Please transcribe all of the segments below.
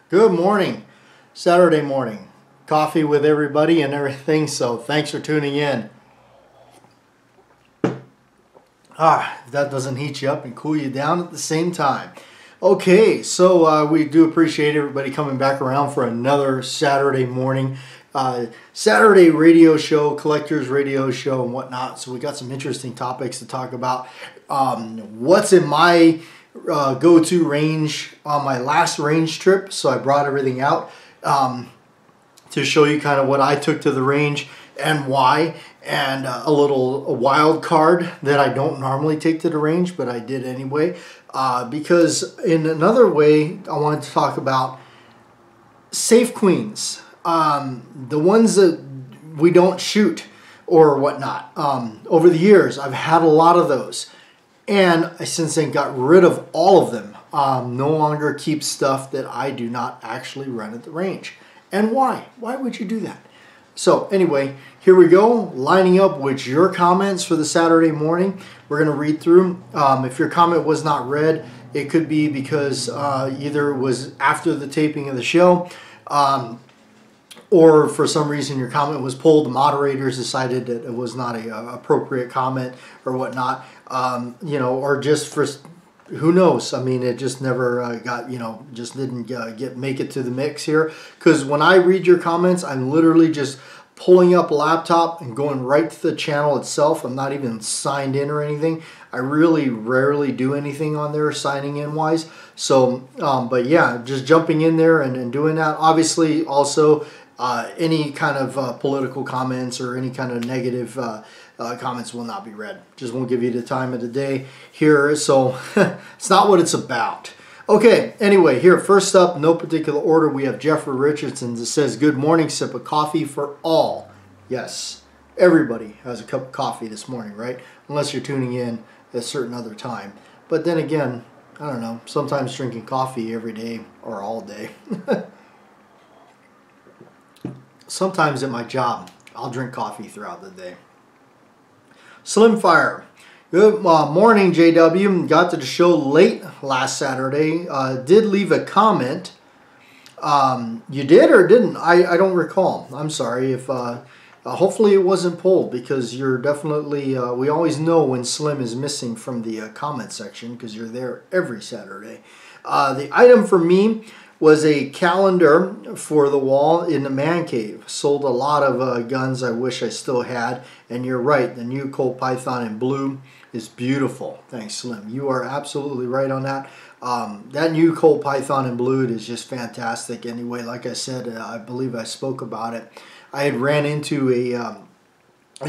Good morning. Saturday morning. Coffee with everybody and everything, so thanks for tuning in. If that doesn't heat you up and cool you down at the same time. Okay, so we do appreciate everybody coming back around for another Saturday morning. Saturday radio show, collectors radio show and whatnot. So we got some interesting topics to talk about. What's in my go-to range on my last range trip. So I brought everything out to show you kind of what I took to the range and why, and a wild card that I don't normally take to the range, but I did anyway, because in another way I wanted to talk about safe queens, the ones that we don't shoot or whatnot. Over the years I've had a lot of those, and I since then got rid of all of them. No longer keep stuff that I do not actually run at the range. And why? Why would you do that? So anyway, here we go, lining up with your comments for the Saturday morning. We're going to read through. If your comment was not read, it could be because either it was after the taping of the show, or for some reason your comment was pulled. The moderators decided that it was not a appropriate comment or whatnot, or just for who knows. I mean, it just never got, just didn't make it to the mix here. Because when I read your comments, I'm literally just pulling up a laptop and going right to the channel itself. I'm not even signed in or anything. I really rarely do anything on there signing in wise. So, but yeah, just jumping in there and doing that. Obviously, also any kind of political comments or any kind of negative comments will not be read. Just won't give you the time of the day here, so it's not what it's about. Okay, anyway, here, first up, no particular order, we have Jeffrey Richardson that says, good morning, sip of coffee for all. Yes, everybody has a cup of coffee this morning, right? Unless you're tuning in at a certain other time. But then again, I don't know, sometimes drinking coffee every day or all day. Sometimes at my job, I'll drink coffee throughout the day. Slim Fire. Good morning, JW. Got to the show late last Saturday. Did leave a comment. You did or didn't? I don't recall. I'm sorry. If hopefully it wasn't pulled, because you're definitely, we always know when Slim is missing from the comment section because you're there every Saturday. The item for me was a calendar for the wall in the man cave. Sold a lot of guns I wish I still had. And you're right, the new Colt Python in blue is beautiful. Thanks, Slim. You are absolutely right on that. That new Colt Python in blue is just fantastic. Anyway, like I said, I believe I spoke about it. I had ran into a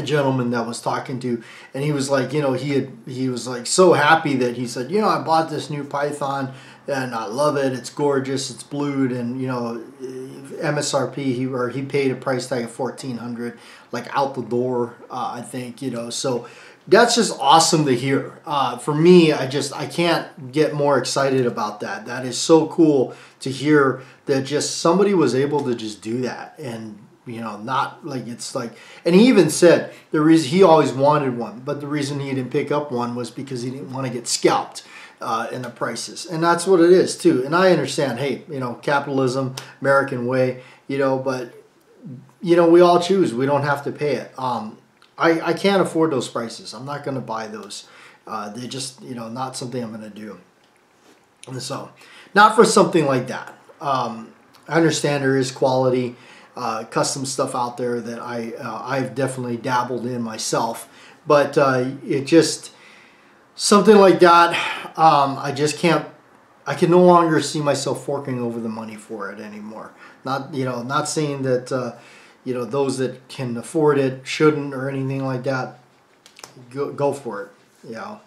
gentleman that was talking to, and he was like, he was like so happy that he said, I bought this new Python and I love it. It's gorgeous. It's blued, and MSRP he paid a price tag of $1,400, like out the door. I think so. That's just awesome to hear. For me, I can't get more excited about that. That is so cool to hear that just somebody was able to just do that, and not like it's like. And he even said the reason he always wanted one, but the reason he didn't pick up one was because he didn't want to get scalped in the prices, and that's what it is too. And I understand, hey, capitalism, American way, but we all choose. We don't have to pay it. I can't afford those prices. I'm not going to buy those. They're just, not something I'm going to do. And so, not for something like that. I understand there is quality, custom stuff out there that I've definitely dabbled in myself. But it just, something like that, I just can't, I can no longer see myself forking over the money for it anymore. Not saying that, those that can afford it shouldn't or anything like that. Go for it,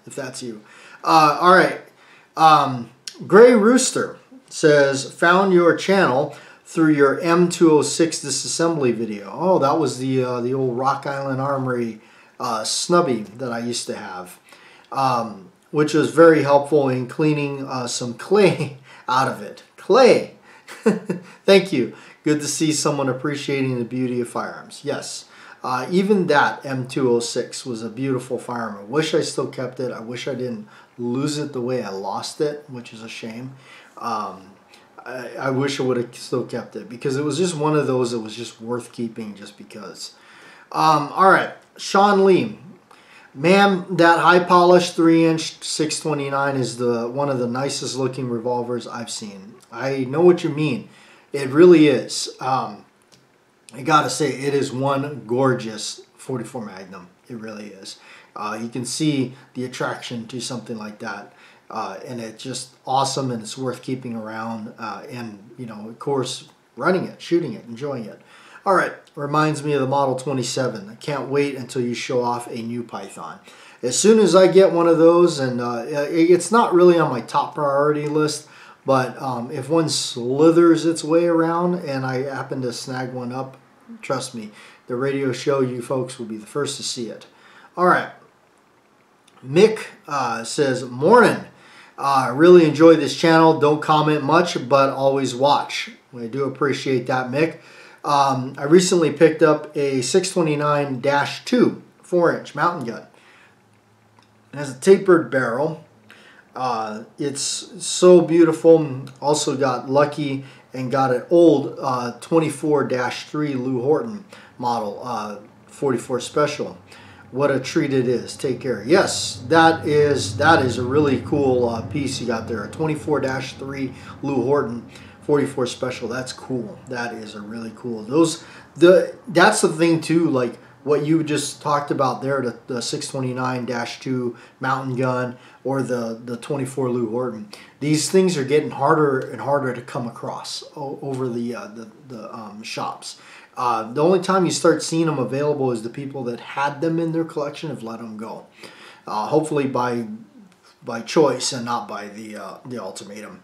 if that's you. All right. Gray Rooster says, found your channel through your M206 disassembly video. Oh, that was the old Rock Island Armory snubby that I used to have, which was very helpful in cleaning some clay out of it. Clay! Thank you. Good to see someone appreciating the beauty of firearms. Yes, even that M206 was a beautiful firearm. I wish I still kept it. I wish I didn't lose it the way I lost it, which is a shame. I wish I would have still kept it because it was just one of those that was just worth keeping just because. All right, Sean Lee. Man, that high polished 3-inch 629 is one of the nicest looking revolvers I've seen. I know what you mean. It really is. I gotta say, it is one gorgeous 44 Magnum. It really is. You can see the attraction to something like that. And it's just awesome, and it's worth keeping around. And, you know, of course, running it, shooting it, enjoying it. All right, reminds me of the Model 27. I can't wait until you show off a new Python. As soon as I get one of those, and it's not really on my top priority list, but if one slithers its way around and I happen to snag one up, trust me, the radio show, you folks will be the first to see it. All right, Mick says, morning. I really enjoy this channel. Don't comment much, but always watch. I do appreciate that, Mick. I recently picked up a 629-2 4-inch mountain gun. It has a tapered barrel. It's so beautiful. Also got lucky and got an old 24-3 Lou Horton model, 44 Special. What a treat it is. Take care. Yes, that is a really cool piece you got there. A 24-3 Lou Horton 44 Special. That's cool. That is a really cool. That's the thing too, like what you just talked about there, the 629-2 mountain gun or the 24 Lou Horton. These things are getting harder and harder to come across over the shops. The only time you start seeing them available is the people that had them in their collection have let them go. Hopefully by choice and not by the ultimatum.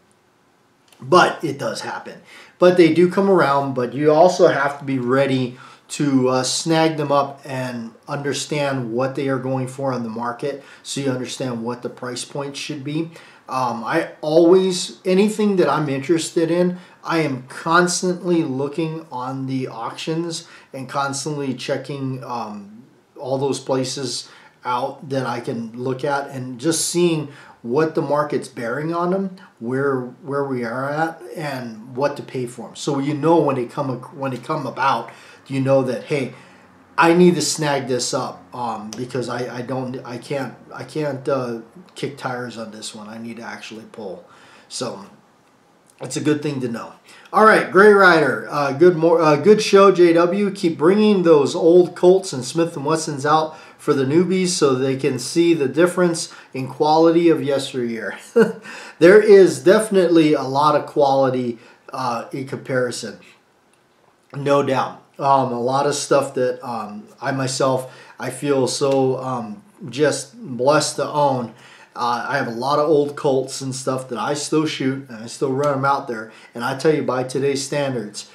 But it does happen. But they do come around, but you also have to be ready to snag them up and understand what they are going for on the market so you understand what the price point should be. Anything that I'm interested in, I am constantly looking on the auctions and constantly checking all those places out that I can look at and just seeing what the market's bearing on them, where we are at, and what to pay for them. So you know when they come about, you know that, hey, I need to snag this up because I can't kick tires on this one. I need to actually pull. So it's a good thing to know. All right, Gray Rider, good show, JW. Keep bringing those old Colts and Smith & Wessons out for the newbies so they can see the difference in quality of yesteryear. There is definitely a lot of quality in comparison, no doubt. A lot of stuff that I feel so just blessed to own. I have a lot of old Colts and stuff that I still shoot, and I still run them out there. And I tell you, by today's standards,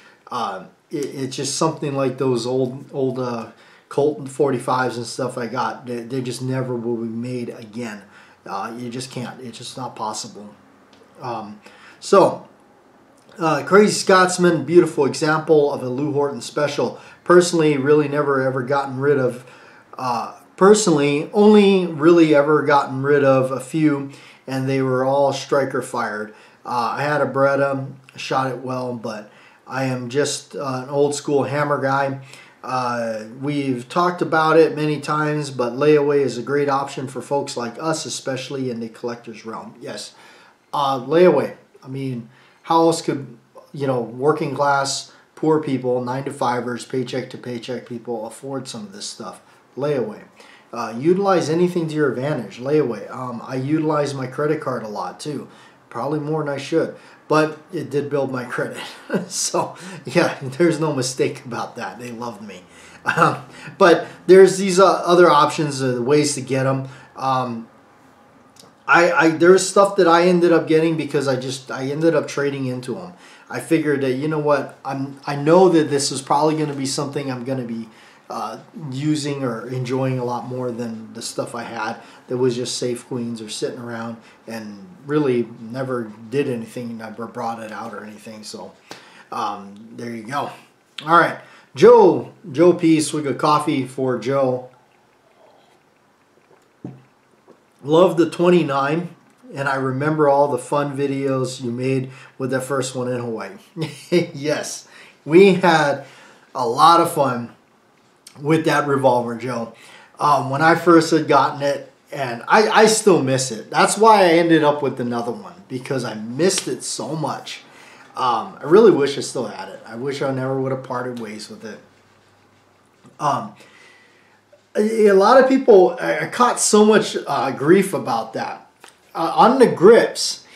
it's just something like those old Colt 45s and stuff I got. They just never will be made again. You just can't. It's just not possible. Crazy Scotsman, beautiful example of a Lou Horton Special. Personally, really never ever gotten rid of. Only really ever gotten rid of a few, and they were all striker fired. I had a Beretta, shot it well, but I am just an old school hammer guy. We've talked about it many times, but layaway is a great option for folks like us, especially in the collector's realm. Yes, layaway. I mean, how else could, working class, poor people, 9-to-5ers, paycheck to paycheck people afford some of this stuff? Layaway. Utilize anything to your advantage. Layaway. I utilize my credit card a lot too. Probably more than I should. But it did build my credit. So, yeah, there's no mistake about that. They loved me. But there's these other options, ways to get them. There's stuff that I ended up getting because I ended up trading into them. I figured that, you know what, I know that this is probably going to be something I'm going to be using or enjoying a lot more than the stuff I had that was just safe queens or sitting around and really never did anything, never brought it out or anything. So there you go. All right, Joe P. Swig of coffee for Joe. Love the 29 and I remember all the fun videos you made with the first one in Hawaii. Yes, we had a lot of fun with that revolver, Joe. When I first had gotten it, and I still miss it. That's why I ended up with another one, because I missed it so much. I really wish I still had it. I wish I never would have parted ways with it. A lot of people, I caught so much grief about that. On the grips,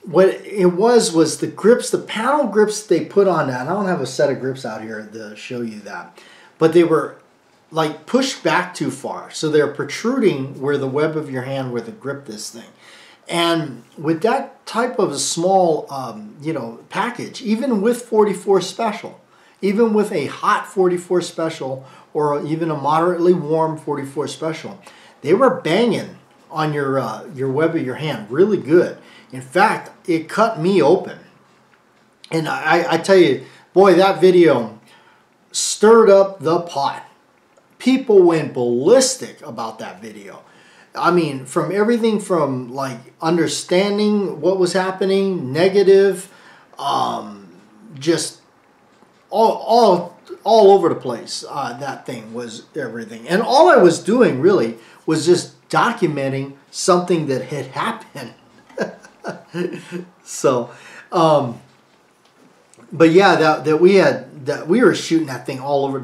what it was the grips, the panel grips they put on that. I don't have a set of grips out here to show you that. But they were like pushed back too far. So they're protruding where the web of your hand where to grip this thing. And with that type of a small, package, even with 44 Special, even with a hot 44 Special, or even a moderately warm 44 Special, they were banging on your web of your hand really good. In fact, it cut me open. And I tell you, boy, that video stirred up the pot. People went ballistic about that video. I mean, from everything from like understanding what was happening, negative, just all over the place. That thing was everything. And all I was doing really was just documenting something that had happened. So, but yeah, that we were shooting that thing all over.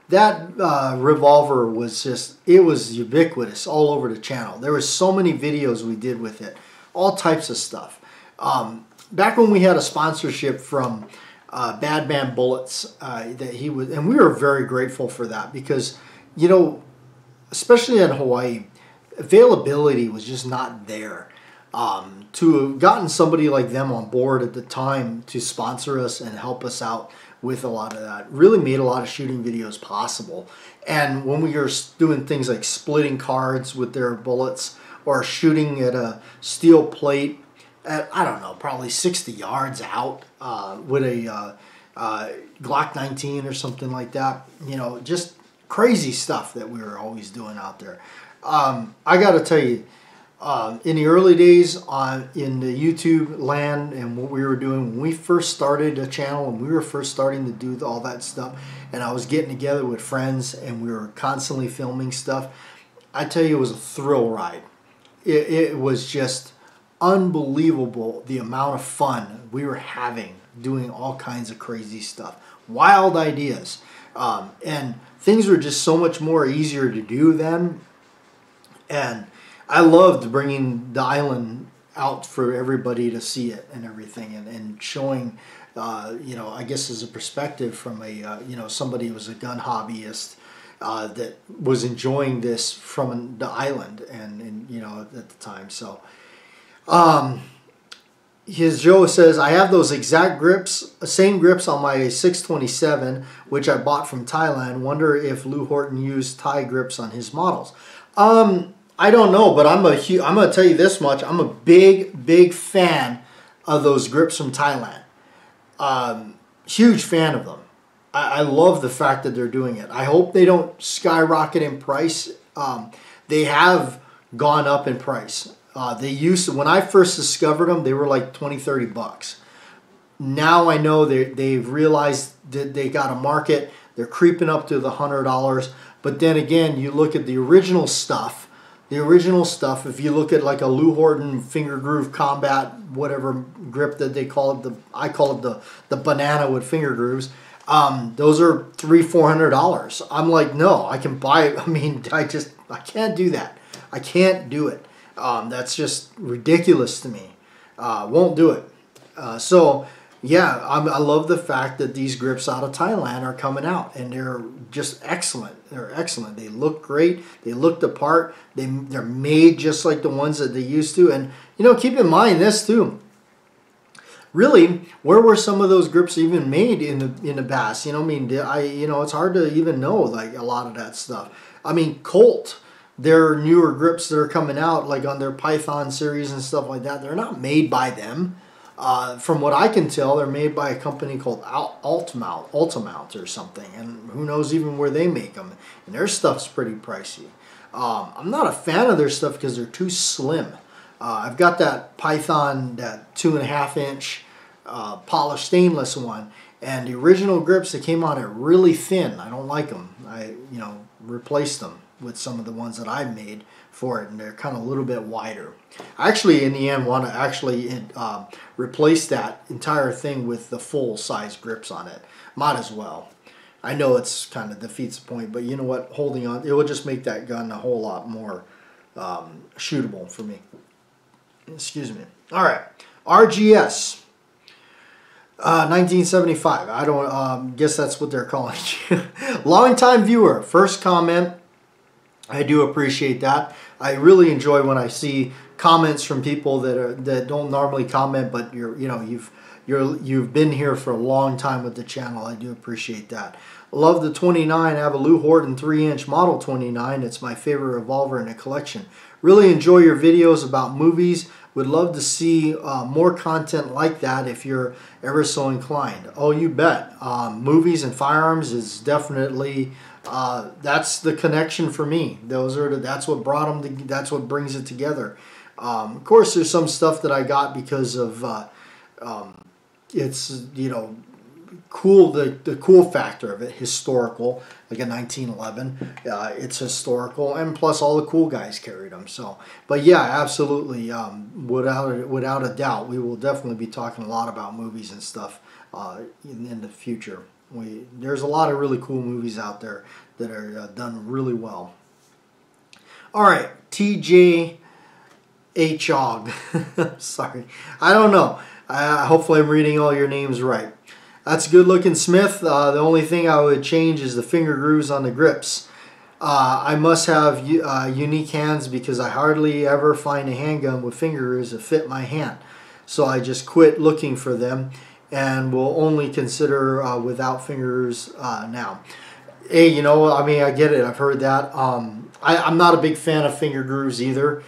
That revolver was just, it was ubiquitous all over the channel. There were so many videos we did with it, all types of stuff. Back when we had a sponsorship from Bad Man Bullets, that he was, and we were very grateful for that, because, especially in Hawaii, availability was just not there. To have gotten somebody like them on board at the time to sponsor us and help us out with a lot of that really made a lot of shooting videos possible. And when we were doing things like splitting cards with their bullets, or shooting at a steel plate at, I don't know, probably 60 yards out with a Glock 19 or something like that, just crazy stuff that we were always doing out there. I got to tell you, in the early days in the YouTube land and what we were doing, when we first started the channel and we were first starting to do all that stuff, and I was getting together with friends and we were constantly filming stuff, I tell you, it was a thrill ride. It was just unbelievable the amount of fun we were having doing all kinds of crazy stuff, wild ideas, and things were just so much more easier to do then. And I loved bringing the island out for everybody to see it and everything, and showing, I guess as a perspective from a, somebody who was a gun hobbyist that was enjoying this from the island and at the time. So, Joe says, I have those exact grips, same grips on my 627, which I bought from Thailand. Wonder if Lou Horton used Thai grips on his models. I don't know, but I'm going to tell you this much. I'm a big fan of those grips from Thailand. Huge fan of them. I love the fact that they're doing it. I hope they don't skyrocket in price. They have gone up in price. They used to, when I first discovered them, they were like 20, 30 bucks. Now I know they've realized that they got a market. They're creeping up to the $100. But then again, you look at the original stuff. If you look at like a Lou Horton finger groove combat, whatever grip that they call it, I call it the banana with finger grooves. Those are $300-400. I'm like, no, I can buy it. I mean, I can't do that. I can't do it. That's just ridiculous to me. Won't do it. So yeah, I love the fact that these grips out of Thailand are coming out, and they're just excellent. They're excellent. They look great. They look the part. They're made just like the ones that they used to. And keep in mind this too. Really, where were some of those grips even made in the past? It's hard to even know like a lot of that stuff. I mean, Colt, their newer grips that are coming out, like on their Python series and stuff like that, they're not made by them. From what I can tell, they're made by a company called Altamount or something, and who knows even where they make them. And their stuff's pretty pricey. I'm not a fan of their stuff because they're too slim. I've got that Python, that 2.5 inch polished stainless one, and the original grips that came on are really thin. I don't like them. I replaced them with some of the ones that I've made for it, and they're kind of a little bit wider. I actually, in the end, want to actually replace that entire thing with the full size grips on it. Might as well. I know it's kind of defeats the point, but you know what? Holding on, it will just make that gun a whole lot more shootable for me. Excuse me. All right, RGS. 1975. I don't guess that's what they're calling you. Long-time viewer. First comment. I do appreciate that. I really enjoy when I see comments from people that don't normally comment, but you've been here for a long time with the channel. I do appreciate that. Love the 29. I have a Lou Horton 3-inch model 29. It's my favorite revolver in the collection. Really enjoy your videos about movies. Would love to see more content like that if you're ever so inclined. Oh, you bet. Movies and firearms is definitely that's the connection for me. That's what brought them. That's what brings it together. Of course, there's some stuff that I got because of it's cool. The cool factor of it, historical, like a 1911. It's historical, and plus all the cool guys carried them. So, but yeah, absolutely, without a doubt, we will definitely be talking a lot about movies and stuff in the future. There's a lot of really cool movies out there that are done really well. All right, TJ Hog. Sorry, I don't know. Hopefully, I'm reading all your names right. That's good looking, Smith. The only thing I would change is the finger grooves on the grips. I must have unique hands because I hardly ever find a handgun with finger grooves that fit my hand. So I just quit looking for them and will only consider without finger grooves now. Hey, I mean, I get it. I've heard that. I'm not a big fan of finger grooves either.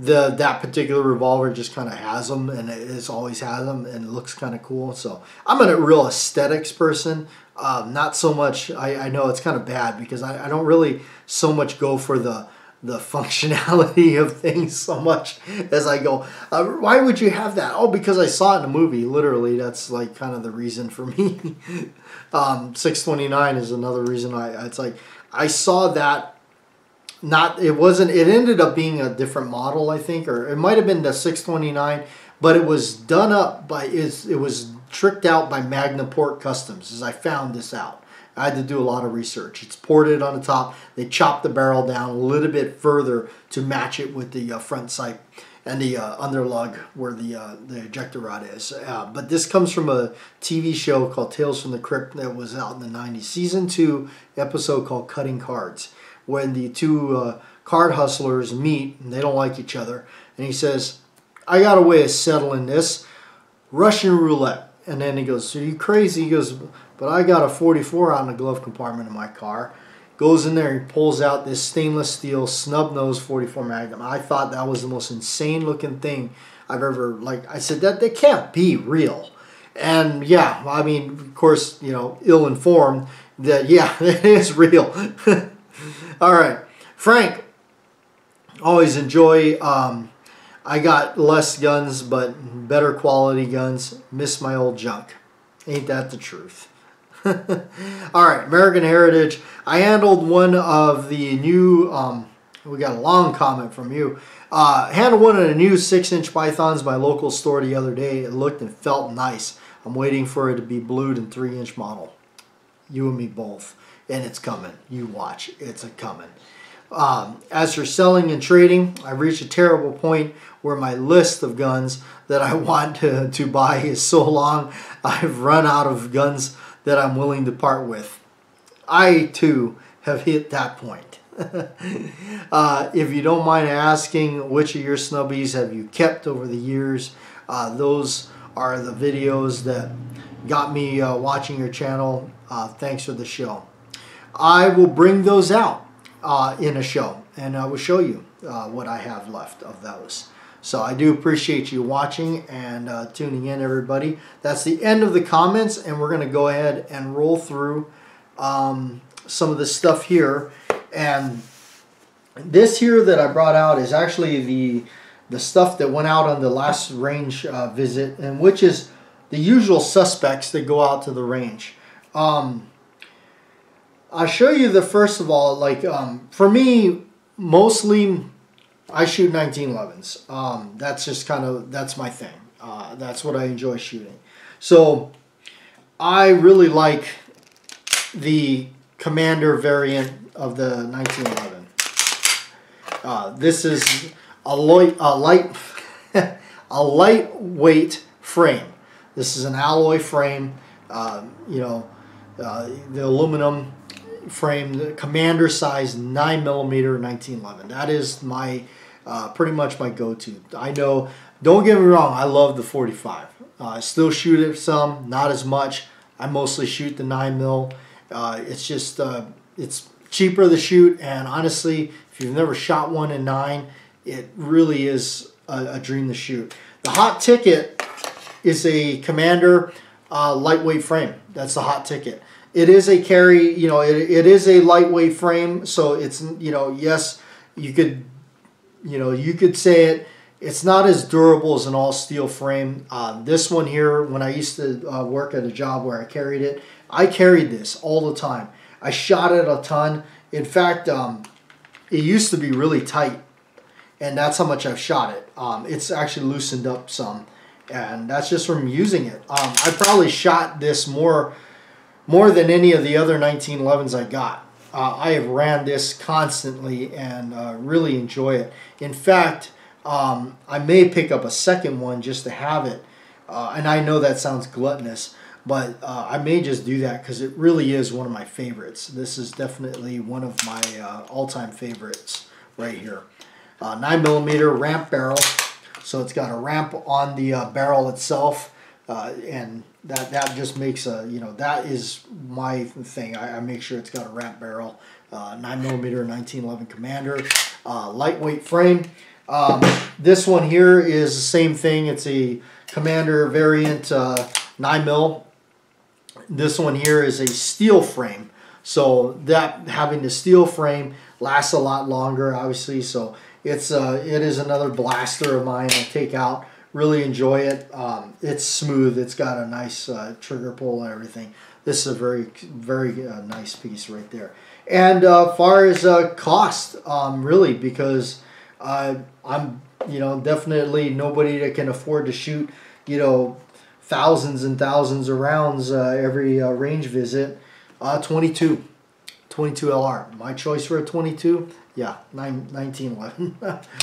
That particular revolver just kind of has them, and it's always had them, and it looks kind of cool. So I'm a real aesthetics person, not so much. I know it's kind of bad because I don't really so much go for the functionality of things so much as I go, why would you have that? Oh, because I saw it in a movie. Literally, that's like kind of the reason for me. 629 is another reason. It's like I saw that. It ended up being a different model, I think, or it might have been the 629, but it was done up by, it was tricked out by Magnaport Customs, as I found this out. I had to do a lot of research. It's ported on the top. They chopped the barrel down a little bit further to match it with the front sight and the underlug where the ejector rod is. But this comes from a TV show called Tales from the Crypt that was out in the 90s. Season 2 episode called Cutting Cards, when the two card hustlers meet and they don't like each other. And he says, I got a way of settling this. Russian roulette. And then he goes, are you crazy? He goes, but I got a 44 out in the glove compartment of my car. Goes in there and pulls out this stainless steel snub nose 44 Magnum. I thought that was the most insane looking thing I've ever, I said, that can't be real. And yeah, I mean, of course, ill-informed that, yeah, it is real. All right, Frank, always enjoy. I got less guns, but better quality guns. Miss my old junk. Ain't that the truth? All right, American Heritage. I handled one of the new, we got a long comment from you. Handled one of the new 6-inch pythons my local store the other day. It looked and felt nice. I'm waiting for it to be blued in 3-inch model. You and me both. And it's coming. You watch. It's coming. As for selling and trading, I've reached a terrible point where my list of guns that I want to buy is so long, I've run out of guns that I'm willing to part with. I, too, have hit that point. If you don't mind asking, which of your snubbies have you kept over the years? Those are the videos that got me watching your channel. Thanks for the show. I will bring those out in a show, and I will show you what I have left of those. So I do appreciate you watching and tuning in, everybody. That's the end of the comments, and we're going to go ahead and roll through some of the stuff here. And This here that I brought out is actually the stuff that went out on the last range visit, and which is the usual suspects that go out to the range. I'll show you the first of all, like for me, mostly I shoot 1911s. That's just kind of, that's my thing. That's what I enjoy shooting. So I really like the Commander variant of the 1911. This is a lightweight frame. This is an alloy frame. The aluminum frame, the Commander size 9mm 1911. That is my pretty much my go-to. I know, don't get me wrong, I love the 45. I still shoot it some, not as much. I mostly shoot the 9mm. It's just it's cheaper to shoot, and honestly, if you've never shot one in 9, it really is a dream to shoot. The hot ticket is a Commander lightweight frame. That's the hot ticket. It is a carry, it is a lightweight frame, so it's, yes, you could say it. It's not as durable as an all steel frame. This one here, when I used to work at a job where I carried it, I carried this all the time. I shot it a ton. In fact, it used to be really tight, and that's how much I've shot it. It's actually loosened up some, and that's just from using it. I probably shot this more than any of the other 1911s I got. I have ran this constantly and really enjoy it. In fact, I may pick up a second one just to have it. And I know that sounds gluttonous, but I may just do that because it really is one of my favorites. This is definitely one of my all-time favorites right here. 9mm ramp barrel. So it's got a ramp on the barrel itself. And that just makes that is my thing. I make sure it's got a ramp barrel. 9mm 1911 Commander. Lightweight frame. This one here is the same thing. It's a Commander variant 9mm. This one here is a steel frame. So that having the steel frame lasts a lot longer, obviously. So it is another blaster of mine I take out. Really enjoy it. It's smooth. It's got a nice trigger pull and everything. This is a very, very nice piece right there. And far as cost, really, because I'm definitely nobody that can afford to shoot thousands and thousands of rounds every range visit. 22 LR. My choice for a 22. Yeah, 1911.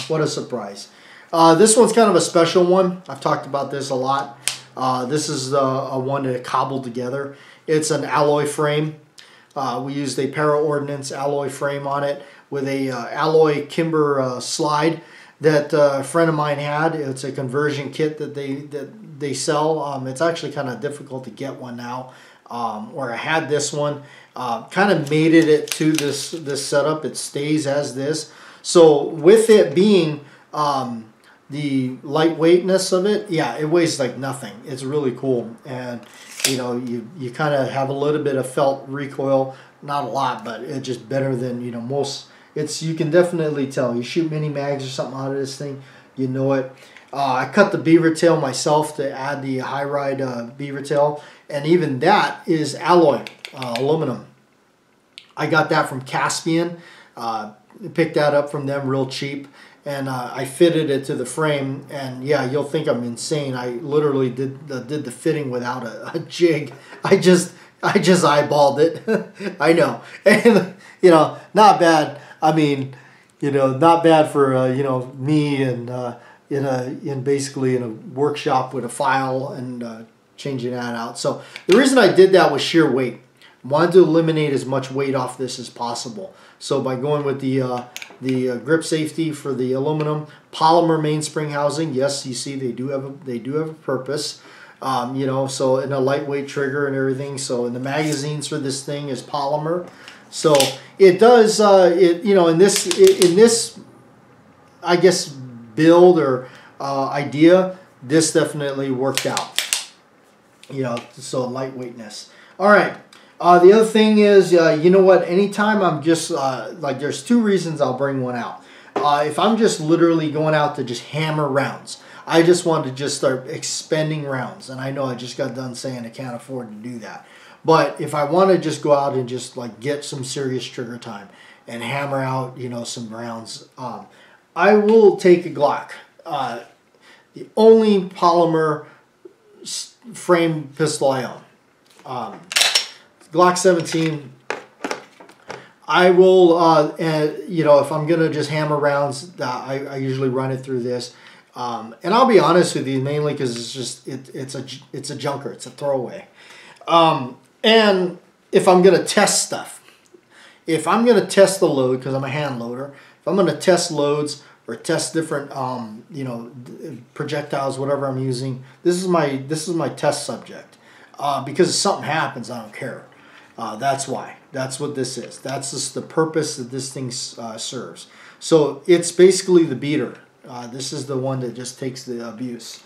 What a surprise. This one's kind of a special one. I've talked about this a lot. This is a one that I cobbled together. It's an alloy frame. We used a Para-Ordnance alloy frame on it with a alloy kimber slide that a friend of mine had. It's a conversion kit that they sell. It's actually kind of difficult to get one now. Where I had this one, kind of mated it to this setup. It stays as this. So with it being the lightweightness of it, yeah, it weighs like nothing. It's really cool, and you kind of have a little bit of felt recoil, not a lot, but it's just better than most. You can definitely tell. You shoot mini mags or something out of this thing, you know it. I cut the beaver tail myself to add the high ride beaver tail, and even that is alloy aluminum. I got that from Caspian. Picked that up from them real cheap. And I fitted it to the frame, and yeah, you'll think I'm insane. I literally did the fitting without a jig. I just eyeballed it. I know, and not bad. I mean, not bad for me and basically in a workshop with a file and changing that out. So the reason I did that was sheer weight. Wanted to eliminate as much weight off this as possible. So by going with the grip safety for the aluminum, polymer mainspring housing, yes, you see they do have a purpose. So in a lightweight trigger and everything. So in the magazines for this thing is polymer. So it does in this I guess build or idea, this definitely worked out. So lightweightness. All right. The other thing is, you know what? Anytime I'm just like, there's two reasons I'll bring one out. If I'm just literally going out to just hammer rounds, I just want to just start expending rounds, and I know I just got done saying I can't afford to do that. But if I want to just go out and just like get some serious trigger time and hammer out, you know, some rounds, I will take a Glock. The only polymer frame pistol I own. Glock 17. I will, you know, if I'm gonna just hammer rounds, I usually run it through this. And I'll be honest with you, mainly because it's just it's a junker, it's a throwaway. And if I'm gonna test stuff, if I'm gonna test the load, because I'm a hand loader, if I'm gonna test loads or test different, you know, projectiles, whatever I'm using, this is my test subject. Because if something happens, I don't care. That's why. That's what this is. That's just the purpose that this thing serves. So it's basically the beater. This is the one that just takes the abuse.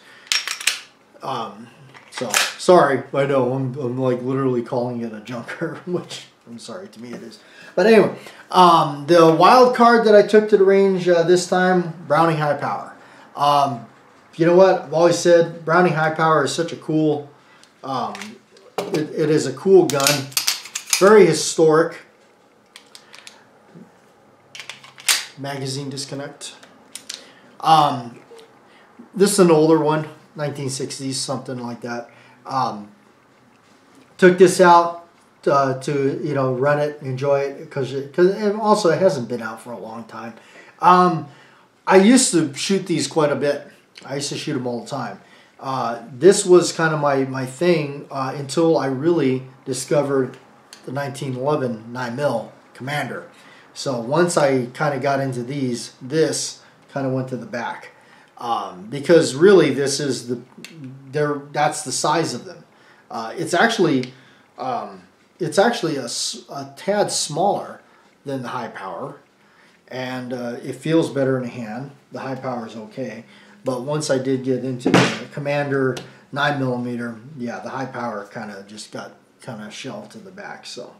So sorry, I know I'm like literally calling it a junker, which I'm sorry, to me it is. But anyway, the wild card that I took to the range this time, Browning High Power. You know what? I've always said Browning High Power is such a cool. It is a cool gun. Very historic. Magazine disconnect. This is an older one, 1960s, something like that. Took this out to you know, run it, enjoy it, because also it hasn't been out for a long time. I used to shoot these quite a bit. I used to shoot them all the time. This was kind of my thing until I really discovered the 1911 9mm Commander. So once I kind of got into these, this kind of went to the back. Because really this is that's the size of them. It's actually a tad smaller than the High Power, and it feels better in the hand. The High Power is okay, but once I did get into the Commander 9mm, yeah, the High Power kind of just got kind of shelved to the back. So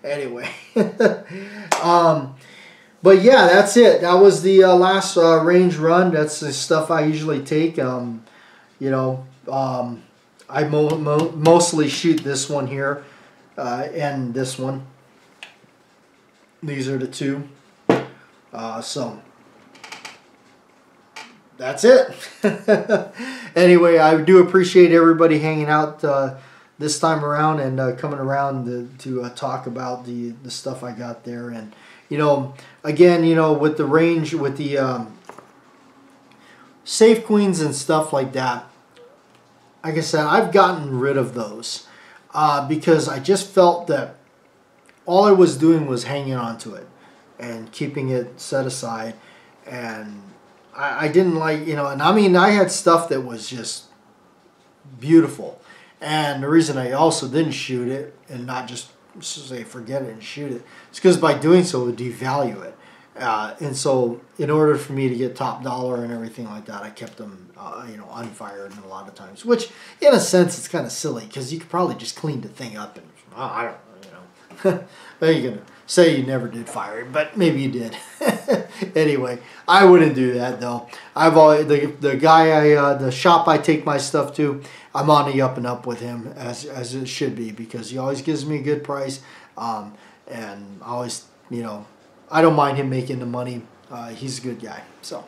anyway, but yeah, that's it. That was the last range run. That's the stuff I usually take. You know, I mostly shoot this one here and this one. These are the two. So that's it. Anyway, I do appreciate everybody hanging out this time around and coming around to talk about the stuff I got there. And you know, again, you know, with the range, with the safe queens and stuff like that, like I said, I've gotten rid of those because I just felt that all I was doing was hanging on to it and keeping it set aside. And I didn't like, you know, and I mean, I had stuff that was just beautiful. And the reason I also didn't shoot it and not just say forget it and shoot it, it's because by doing so it would devalue it. And so in order for me to get top dollar and everything like that, I kept them, you know, unfired a lot of times, which in a sense it's kind of silly because you could probably just clean the thing up and, I don't know, you know. Well, you're going to say you never did fire it, but maybe you did. Anyway, I wouldn't do that though. I've always, the guy the shop I take my stuff to, I'm on the up and up with him as it should be, because he always gives me a good price, and always, you know, I don't mind him making the money. He's a good guy. So